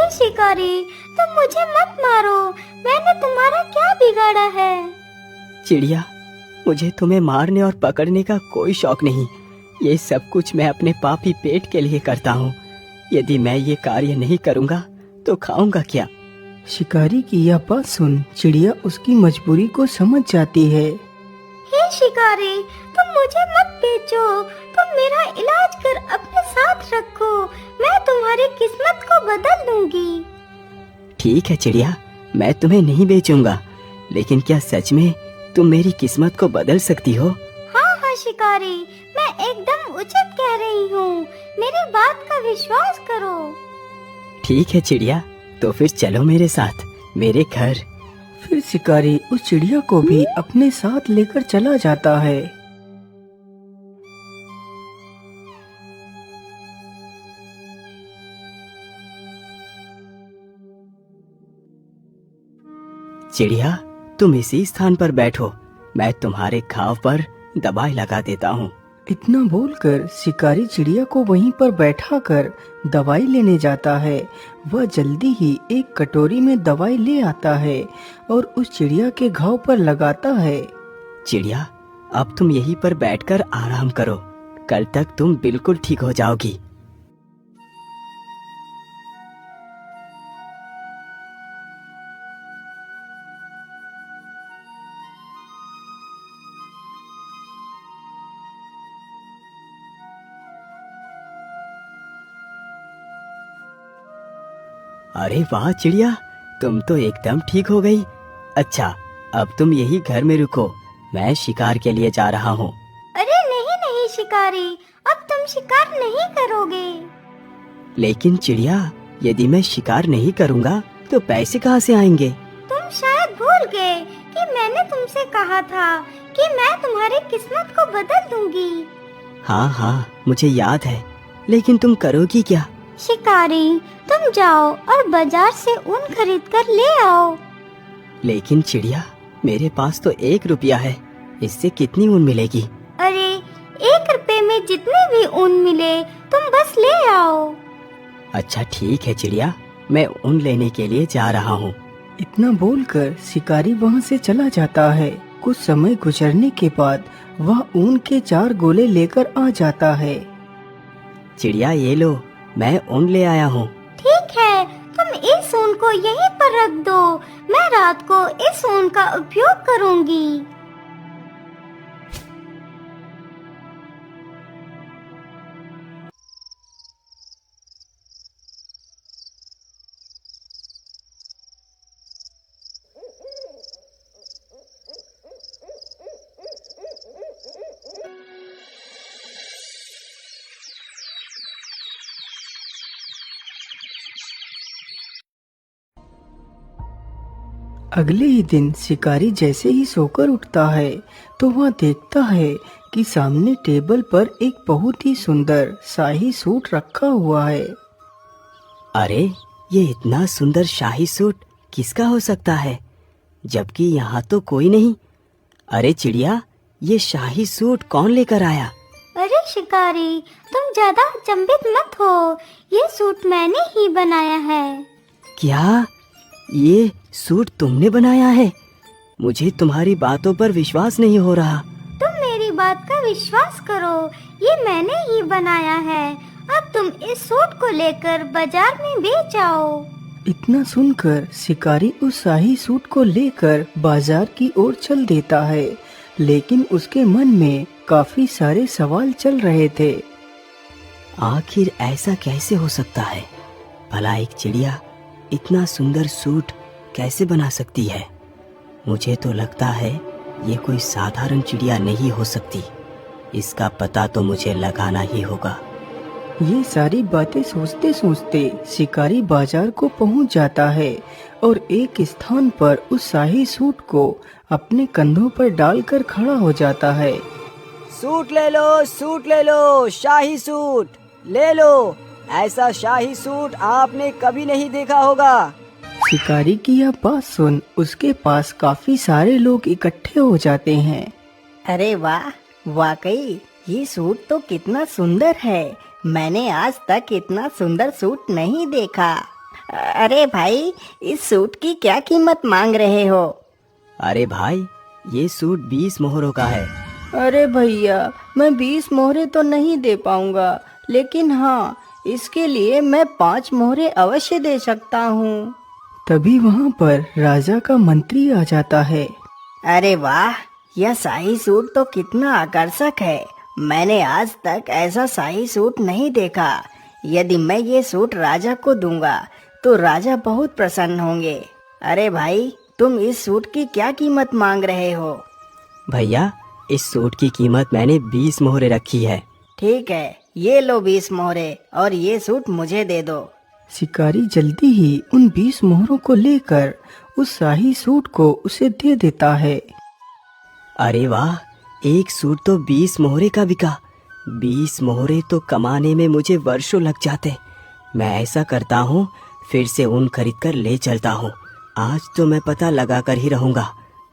हे शिकारी, तुम मुझे मत मारो, मैंने तुम्हारा क्या बिगाड़ा है? चिड़िया, मुझे तुम्हें मारने और पकड़ने का कोई शौक नहीं। ये सब कुछ मैं अपने पापी पेट के लिए करता हूँ। यदि मैं ये कार्य नहीं करूँगा तो खाऊंगा क्या? शिकारी की यह बात सुन चिड़िया उसकी मजबूरी को समझ जाती है। हे शिकारी, तुम मुझे मत बेचो, तुम मेरा इलाज कर अपने साथ रखो, मैं तुम्हारी किस्मत को बदल दूंगी। ठीक है चिड़िया, मैं तुम्हें नहीं बेचूंगा, लेकिन क्या सच में तुम मेरी किस्मत को बदल सकती हो? हाँ हाँ शिकारी, मैं एकदम उचित कह रही हूँ, मेरी बात का विश्वास करो। ठीक है चिड़िया, तो फिर चलो मेरे साथ मेरे घर। फिर शिकारी उस चिड़िया को भी अपने साथ लेकर चला जाता है। चिड़िया, तुम इसी स्थान पर बैठो, मैं तुम्हारे घाव पर दवाई लगा देता हूँ। इतना बोलकर शिकारी चिड़िया को वहीं पर बैठाकर दवाई लेने जाता है। वह जल्दी ही एक कटोरी में दवाई ले आता है और उस चिड़िया के घाव पर लगाता है। चिड़िया, अब तुम यहीं पर बैठकर आराम करो, कल तक तुम बिल्कुल ठीक हो जाओगी। अरे वाह चिड़िया, तुम तो एकदम ठीक हो गई। अच्छा, अब तुम यही घर में रुको, मैं शिकार के लिए जा रहा हूँ। अरे नहीं नहीं शिकारी, अब तुम शिकार नहीं करोगे। लेकिन चिड़िया, यदि मैं शिकार नहीं करूँगा तो पैसे कहाँ से आएंगे? तुम शायद भूल गए कि मैंने तुमसे कहा था कि मैं तुम्हारी किस्मत को बदल दूंगी। हाँ हाँ, मुझे याद है, लेकिन तुम करोगी क्या? शिकारी, तुम जाओ और बाजार से ऊन खरीद कर ले आओ। लेकिन चिड़िया, मेरे पास तो 1 रुपया है, इससे कितनी ऊन मिलेगी? अरे 1 रुपए में जितने भी ऊन मिले तुम बस ले आओ। अच्छा ठीक है चिड़िया, मैं ऊन लेने के लिए जा रहा हूँ। इतना बोलकर शिकारी वहाँ से चला जाता है। कुछ समय गुजरने के बाद वह ऊन के 4 गोले लेकर आ जाता है। चिड़िया ये लो, मैं ऊन ले आया हूँ। ठीक है, तुम इस ऊन को यहीं पर रख दो, मैं रात को इस ऊन का उपयोग करूँगी। अगले ही दिन शिकारी जैसे ही सोकर उठता है तो वह देखता है कि सामने टेबल पर एक बहुत ही सुंदर शाही सूट रखा हुआ है। अरे, ये इतना सुंदर शाही सूट किसका हो सकता है, जबकि यहाँ तो कोई नहीं। अरे चिड़िया, ये शाही सूट कौन लेकर आया? अरे शिकारी, तुम ज्यादा अचंभित मत हो, ये सूट मैंने ही बनाया है। क्या ये सूट तुमने बनाया है? मुझे तुम्हारी बातों पर विश्वास नहीं हो रहा। तुम मेरी बात का विश्वास करो, ये मैंने ही बनाया है। अब तुम इस सूट को लेकर बाजार में बेच आओ। इतना सुनकर शिकारी उस शाही सूट को लेकर बाजार की ओर चल देता है, लेकिन उसके मन में काफी सारे सवाल चल रहे थे। आखिर ऐसा कैसे हो सकता है? भला एक चिड़िया इतना सुंदर सूट कैसे बना सकती है? मुझे तो लगता है ये कोई साधारण चिड़िया नहीं हो सकती। इसका पता तो मुझे लगाना ही होगा। ये सारी बातें सोचते सोचते शिकारी बाजार को पहुंच जाता है और एक स्थान पर उस शाही सूट को अपने कंधों पर डालकर खड़ा हो जाता है। सूट ले लो, सूट ले लो, शाही सूट ले लो। ऐसा शाही सूट आपने कभी नहीं देखा होगा। शिकारी की यह बात सुन उसके पास काफी सारे लोग इकट्ठे हो जाते हैं। अरे वाह, वाकई ये सूट तो कितना सुंदर है। मैंने आज तक इतना सुंदर सूट नहीं देखा। अरे भाई, इस सूट की क्या कीमत मांग रहे हो? अरे भाई, ये सूट 20 मोहरों का है। अरे भैया, मैं 20 मोहरे तो नहीं दे पाऊंगा, लेकिन हाँ, इसके लिए मैं 5 मोहरे अवश्य दे सकता हूँ। तभी वहाँ पर राजा का मंत्री आ जाता है। अरे वाह, यह शाही सूट तो कितना आकर्षक है। मैंने आज तक ऐसा शाही सूट नहीं देखा। यदि मैं ये सूट राजा को दूंगा तो राजा बहुत प्रसन्न होंगे। अरे भाई, तुम इस सूट की क्या कीमत मांग रहे हो? भैया, इस सूट की कीमत मैंने 20 मोहरे रखी है। ठीक है, ये लो 20 मोहरे और ये सूट मुझे दे दो। शिकारी जल्दी ही उन 20 मोहरों को लेकर उस शाही सूट को उसे दे देता है। अरे वाह, एक सूट तो 20 मोहरे का बिका। 20 मोहरे तो कमाने में मुझे वर्षों लग जाते। मैं ऐसा करता हूँ, फिर से ऊन खरीद कर ले चलता हूँ। आज तो मैं पता लगा कर ही रहूंगा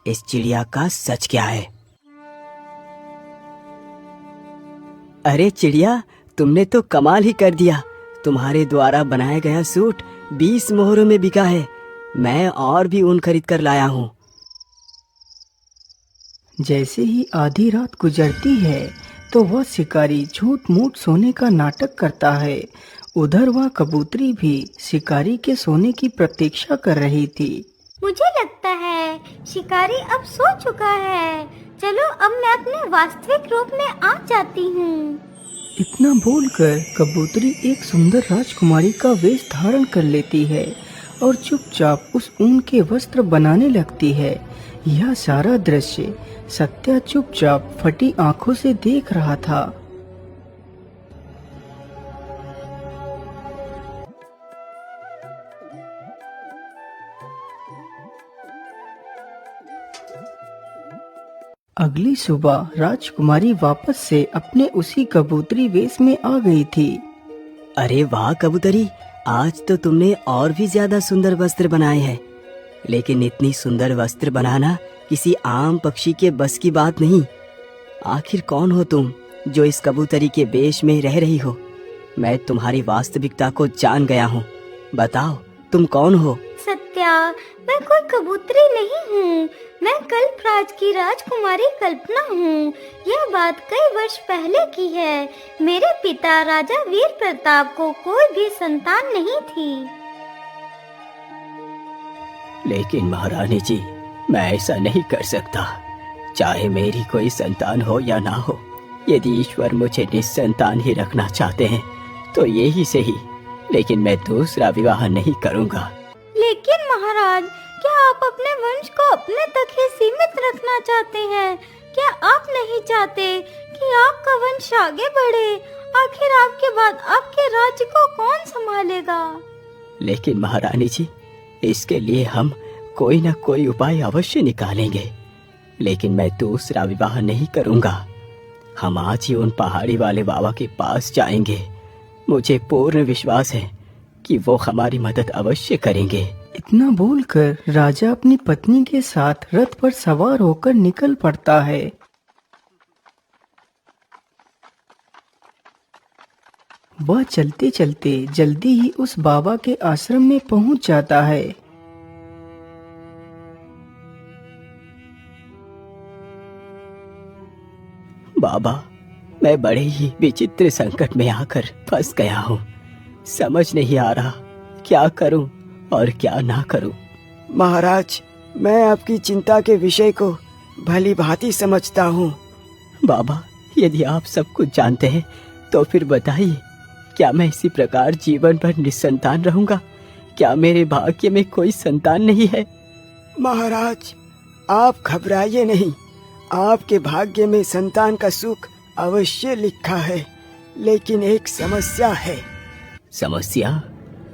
इस चिड़िया का सच क्या है। अरे चिड़िया, तुमने तो कमाल ही कर दिया। तुम्हारे द्वारा बनाया गया सूट 20 मोहरों में बिका है। मैं और भी ऊन खरीद कर लाया हूँ। जैसे ही आधी रात गुजरती है तो वह शिकारी झूठ मूठ सोने का नाटक करता है। उधर वह कबूतरी भी शिकारी के सोने की प्रतीक्षा कर रही थी। मुझे लगता है शिकारी अब सो चुका है। चलो अब मैं अपने वास्तविक रूप में आ जाती हूँ। इतना बोलकर कबूतरी एक सुंदर राजकुमारी का वेश धारण कर लेती है और चुपचाप उस ऊन के वस्त्र बनाने लगती है। यह सारा दृश्य सत्या चुपचाप फटी आंखों से देख रहा था। अगली सुबह राजकुमारी वापस से अपने उसी कबूतरी वेश में आ गई थी। अरे वाह कबूतरी, आज तो तुमने और भी ज्यादा सुंदर वस्त्र बनाए हैं। लेकिन इतनी सुंदर वस्त्र बनाना किसी आम पक्षी के बस की बात नहीं। आखिर कौन हो तुम जो इस कबूतरी के वेश में रह रही हो? मैं तुम्हारी वास्तविकता को जान गया हूँ। बताओ, तुम कौन हो? सत्या, मैं कोई कबूतरी नहीं हूँ। मैं कल्पराज की राजकुमारी कल्पना हूँ। यह बात कई वर्ष पहले की है। मेरे पिता राजा वीर प्रताप को कोई भी संतान नहीं थी। लेकिन महारानी जी, मैं ऐसा नहीं कर सकता। चाहे मेरी कोई संतान हो या ना हो, यदि ईश्वर मुझे निस्संतान ही रखना चाहते हैं तो ये ही सही। लेकिन मैं दूसरा विवाह नहीं करूँगा। लेकिन महाराज, क्या आप अपने वंश को अपने तक ही सीमित रखना चाहते हैं? क्या आप नहीं चाहते कि आपका वंश आगे बढ़े? आखिर आपके बाद आपके राज्य को कौन संभालेगा? लेकिन महारानी जी, इसके लिए हम कोई न कोई उपाय अवश्य निकालेंगे। लेकिन मैं दूसरा विवाह नहीं करूँगा। हम आज ही उन पहाड़ी वाले बाबा के पास जाएंगे। मुझे पूर्ण विश्वास है कि वो हमारी मदद अवश्य करेंगे। इतना बोलकर राजा अपनी पत्नी के साथ रथ पर सवार होकर निकल पड़ता है। वह चलते चलते जल्दी ही उस बाबा के आश्रम में पहुंच जाता है। बाबा, मैं बड़े ही विचित्र संकट में आकर फंस गया हूँ। समझ नहीं आ रहा क्या करूँ और क्या ना करूँ। महाराज, मैं आपकी चिंता के विषय को भली भांति समझता हूँ। बाबा, यदि आप सब कुछ जानते हैं तो फिर बताइए, क्या मैं इसी प्रकार जीवन भर निस्संतान रहूंगा? क्या मेरे भाग्य में कोई संतान नहीं है? महाराज, आप घबराइए नहीं। आपके भाग्य में संतान का सुख अवश्य लिखा है। लेकिन एक समस्या है। समस्या?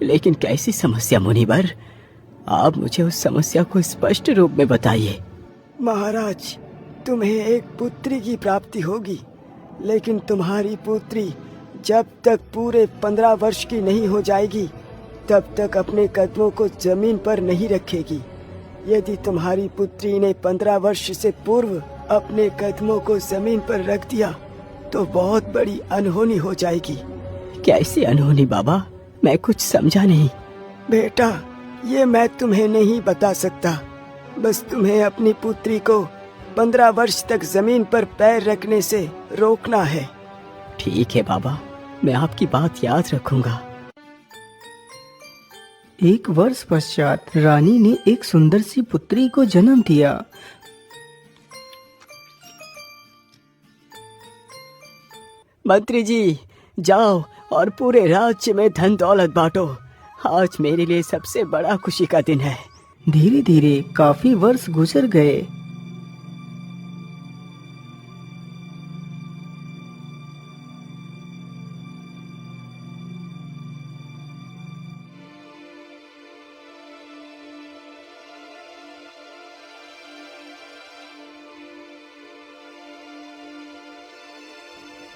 लेकिन कैसी समस्या मुनिवर? आप मुझे उस समस्या को स्पष्ट रूप में बताइए। महाराज, तुम्हें एक पुत्री की प्राप्ति होगी, लेकिन तुम्हारी पुत्री जब तक पूरे 15 वर्ष की नहीं हो जाएगी तब तक अपने कदमों को जमीन पर नहीं रखेगी। यदि तुम्हारी पुत्री ने 15 वर्ष से पूर्व अपने कदमों को जमीन पर रख दिया तो बहुत बड़ी अनहोनी हो जाएगी। कैसी अनहोनी बाबा? मैं कुछ समझा नहीं। बेटा, ये मैं तुम्हें नहीं बता सकता। बस तुम्हें अपनी पुत्री को 15 वर्ष तक जमीन पर पैर रखने से रोकना है। ठीक है बाबा, मैं आपकी बात याद रखूंगा। 1 वर्ष पश्चात रानी ने एक सुंदर सी पुत्री को जन्म दिया। मंत्री जी, जाओ और पूरे राज्य में धन दौलत बांटो। आज मेरे लिए सबसे बड़ा खुशी का दिन है। धीरे धीरे काफी वर्ष गुजर गए।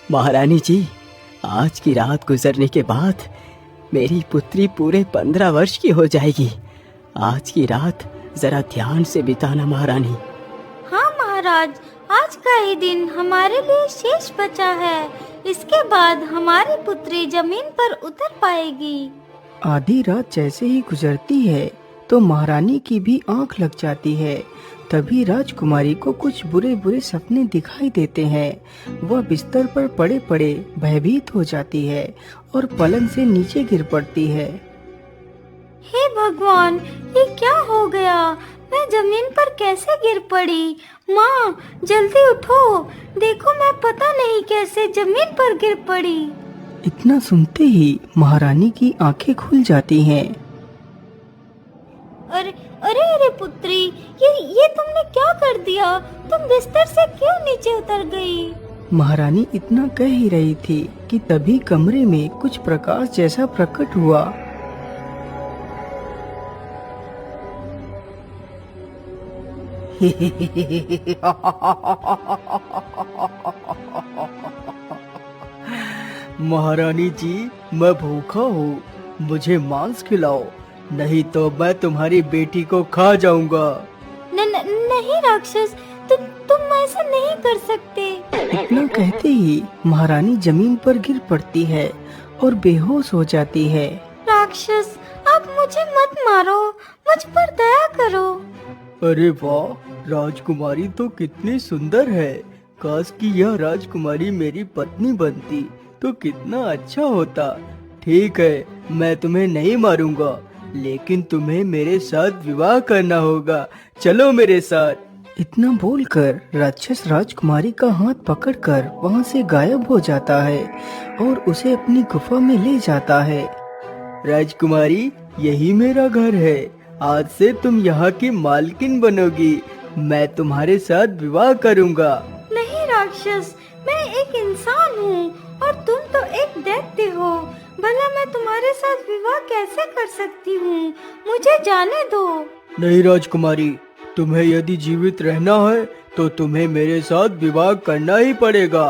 महारानी जी, आज की रात गुजरने के बाद मेरी पुत्री पूरे 15 वर्ष की हो जाएगी। आज की रात जरा ध्यान से बिताना महारानी। हाँ महाराज, आज का ही दिन हमारे लिए शेष बचा है। इसके बाद हमारी पुत्री जमीन पर उतर पाएगी। आधी रात जैसे ही गुजरती है तो महारानी की भी आंख लग जाती है। तभी राजकुमारी को कुछ बुरे बुरे सपने दिखाई देते हैं। वह बिस्तर पर पड़े पड़े भयभीत हो जाती है और पलंग से नीचे गिर पड़ती है। हे भगवान, ये क्या हो गया? मैं जमीन पर कैसे गिर पड़ी? माँ, जल्दी उठो, देखो मैं पता नहीं कैसे जमीन पर गिर पड़ी। इतना सुनते ही महारानी की आंखें खुल जाती हैं। अरे अरे अरे पुत्री, ये तुमने क्या कर दिया? तुम बिस्तर से क्यों नीचे उतर गई? महारानी इतना कह ही रही थी कि तभी कमरे में कुछ प्रकाश जैसा प्रकट हुआ। महारानी जी, मैं भूखा हूँ, मुझे मांस खिलाओ, नहीं तो मैं तुम्हारी बेटी को खा जाऊंगा। नहीं राक्षस, तुम ऐसा नहीं कर सकते। इतना कहते ही महारानी जमीन पर गिर पड़ती है और बेहोश हो जाती है। राक्षस, आप मुझे मत मारो, मुझ पर दया करो। अरे वाह, राजकुमारी तो कितनी सुंदर है। काश कि यह राजकुमारी मेरी पत्नी बनती तो कितना अच्छा होता। ठीक है, मैं तुम्हें नहीं मारूंगा, लेकिन तुम्हें मेरे साथ विवाह करना होगा। चलो मेरे साथ। इतना बोलकर राक्षस राजकुमारी का हाथ पकड़कर वहाँ से गायब हो जाता है और उसे अपनी गुफा में ले जाता है। राजकुमारी, यही मेरा घर है। आज से तुम यहाँ की मालकिन बनोगी। मैं तुम्हारे साथ विवाह करूँगा। नहीं राक्षस, मैं एक इंसान हूँ और तुम तो एक दैत्य हो। भला मैं तुम्हारे साथ विवाह कैसे कर सकती हूँ? मुझे जाने दो। नहीं राजकुमारी, तुम्हें यदि जीवित रहना है तो तुम्हें मेरे साथ विवाह करना ही पड़ेगा।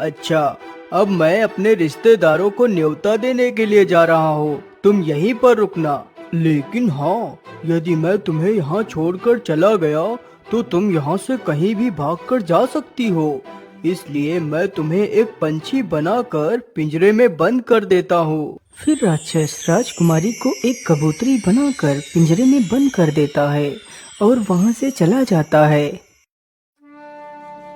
अच्छा, अब मैं अपने रिश्तेदारों को न्योता देने के लिए जा रहा हूँ, तुम यहीं पर रुकना। लेकिन हाँ, यदि मैं तुम्हें यहाँ छोड़कर चला गया तो तुम यहाँ से कहीं भी भागकर जा सकती हो। इसलिए मैं तुम्हें एक पंछी बनाकर पिंजरे में बंद कर देता हूँ। फिर राक्षस राजकुमारी को एक कबूतरी बनाकर पिंजरे में बंद कर देता है और वहाँ से चला जाता है।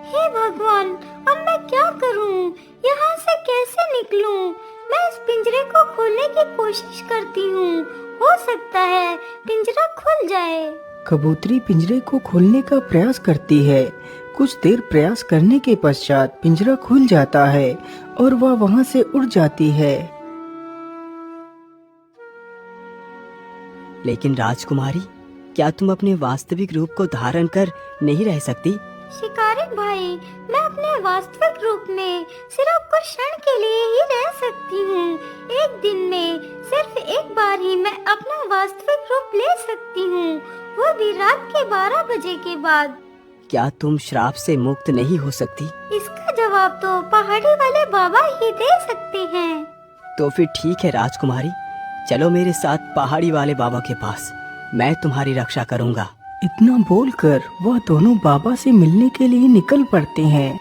हे भगवान, अब मैं क्या करूँ? यहाँ से कैसे निकलूँ? मैं इस पिंजरे को खोलने की कोशिश करती हूँ, हो सकता है पिंजरा खुल जाए। कबूतरी पिंजरे को खोलने का प्रयास करती है। कुछ देर प्रयास करने के पश्चात पिंजरा खुल जाता है और वह वहाँ से उड़ जाती है। लेकिन राजकुमारी, क्या तुम अपने वास्तविक रूप को धारण कर नहीं रह सकती? शिकारी भाई, मैं अपने वास्तविक रूप में सिर्फ कुछ क्षण के लिए ही रह सकती हूँ। एक दिन में सिर्फ एक बार ही मैं अपना वास्तविक रूप ले सकती हूँ, वो भी रात के 12 बजे के बाद। क्या तुम श्राप से मुक्त नहीं हो सकती? इसका जवाब तो पहाड़ी वाले बाबा ही दे सकते हैं। तो फिर ठीक है राजकुमारी, चलो मेरे साथ पहाड़ी वाले बाबा के पास, मैं तुम्हारी रक्षा करूंगा। इतना बोलकर वह दोनों बाबा से मिलने के लिए निकल पड़ते हैं।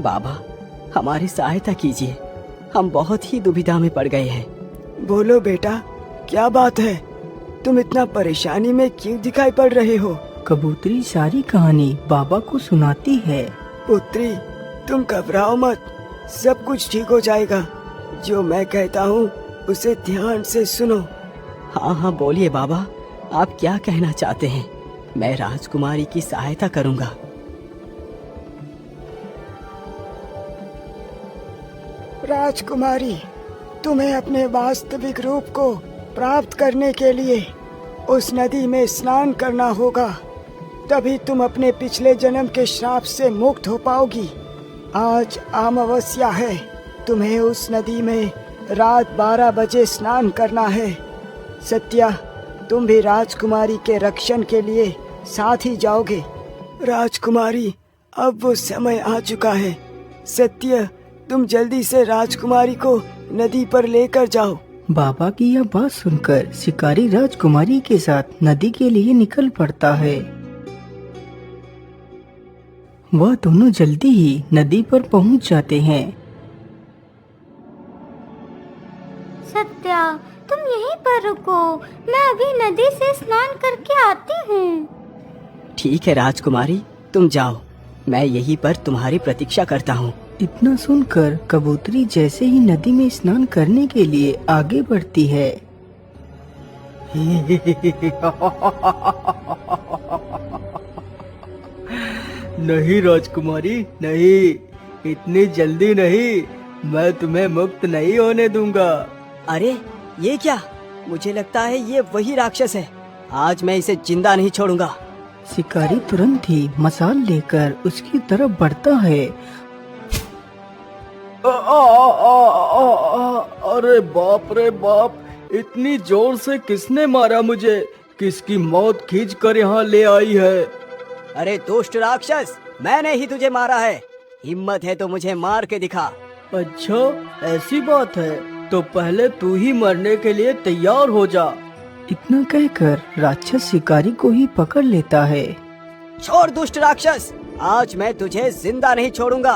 बाबा, हमारी सहायता कीजिए, हम बहुत ही दुविधा में पड़ गए हैं। बोलो बेटा, क्या बात है? तुम इतना परेशानी में क्यों दिखाई पड़ रहे हो? कबूतरी सारी कहानी बाबा को सुनाती है। पुत्री, तुम घबराओ मत, सब कुछ ठीक हो जाएगा। जो मैं कहता हूँ उसे ध्यान से सुनो। हाँ हाँ, बोलिए बाबा, आप क्या कहना चाहते हैं? मैं राजकुमारी की सहायता करूँगा। राजकुमारी, तुम्हें अपने वास्तविक रूप को प्राप्त करने के लिए उस नदी में स्नान करना होगा, तभी तुम अपने पिछले जन्म के श्राप से मुक्त हो पाओगी। आज अमावस्या है, तुम्हें उस नदी में रात 12 बजे स्नान करना है। सत्या, तुम भी राजकुमारी के रक्षण के लिए साथ ही जाओगे। राजकुमारी, अब वो समय आ चुका है। सत्य, तुम जल्दी से राजकुमारी को नदी पर लेकर जाओ। बाबा की यह बात सुनकर शिकारी राजकुमारी के साथ नदी के लिए निकल पड़ता है। वह दोनों जल्दी ही नदी पर पहुंच जाते हैं। सत्या, तुम यहीं पर रुको, मैं अभी नदी से स्नान करके आती हूँ। ठीक है राजकुमारी, तुम जाओ, मैं यहीं पर तुम्हारी प्रतीक्षा करता हूँ। इतना सुनकर कबूतरी जैसे ही नदी में स्नान करने के लिए आगे बढ़ती है। नहीं राजकुमारी, नहीं, इतनी जल्दी नहीं, मैं तुम्हें मुक्त नहीं होने दूंगा। अरे ये क्या? मुझे लगता है ये वही राक्षस है। आज मैं इसे जिंदा नहीं छोड़ूंगा। शिकारी तुरंत ही मसाल लेकर उसकी तरफ बढ़ता है। अरे बाप रे बाप, इतनी जोर से किसने मारा मुझे? किसकी मौत खींच कर यहाँ ले आई है? अरे दुष्ट राक्षस, मैंने ही तुझे मारा है। हिम्मत है तो मुझे मार के दिखा। अच्छा, ऐसी बात है तो पहले तू ही मरने के लिए तैयार हो जा। इतना कहकर राक्षस शिकारी को ही पकड़ लेता है। छोड़ दुष्ट राक्षस, आज मैं तुझे जिंदा नहीं छोड़ूंगा।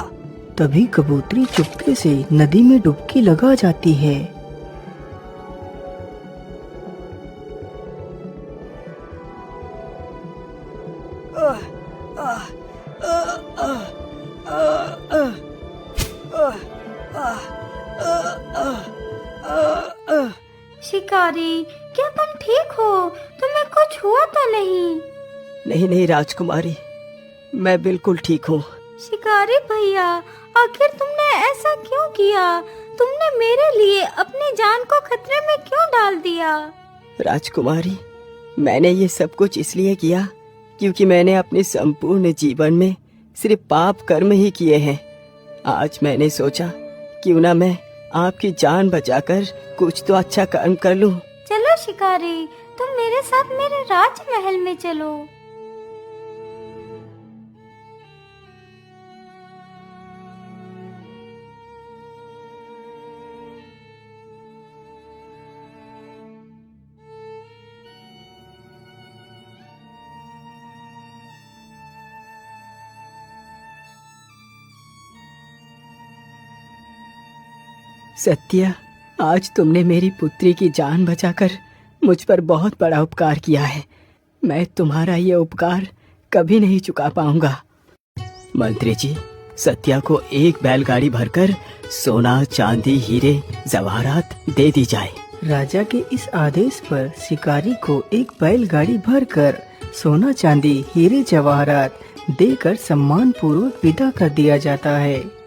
तभी कबूतरी चुपके से नदी में डुबकी लगा जाती है। शिकारी, क्या तुम ठीक हो? तुम्हें कुछ हुआ तो नहीं? नहीं नहीं राजकुमारी, मैं बिल्कुल ठीक हूँ। शिकारी भैया, आखिर तुमने ऐसा क्यों किया? तुमने मेरे लिए अपनी जान को खतरे में क्यों डाल दिया? राजकुमारी, मैंने ये सब कुछ इसलिए किया क्योंकि मैंने अपने संपूर्ण जीवन में सिर्फ पाप कर्म ही किए हैं। आज मैंने सोचा क्यों ना मैं आपकी जान बचाकर कुछ तो अच्छा कर्म कर लूं। चलो शिकारी, तुम मेरे साथ मेरे राजमहल में चलो। सत्या, आज तुमने मेरी पुत्री की जान बचाकर मुझ पर बहुत बड़ा उपकार किया है। मैं तुम्हारा ये उपकार कभी नहीं चुका पाऊंगा। मंत्री जी, सत्या को एक बैलगाड़ी भरकर सोना, चांदी, हीरे, जवाहरात दे दी जाए। राजा के इस आदेश पर शिकारी को एक बैलगाड़ी भरकर सोना, चांदी, हीरे, जवाहरात देकर सम्मान पूर्वक विदा कर दिया जाता है।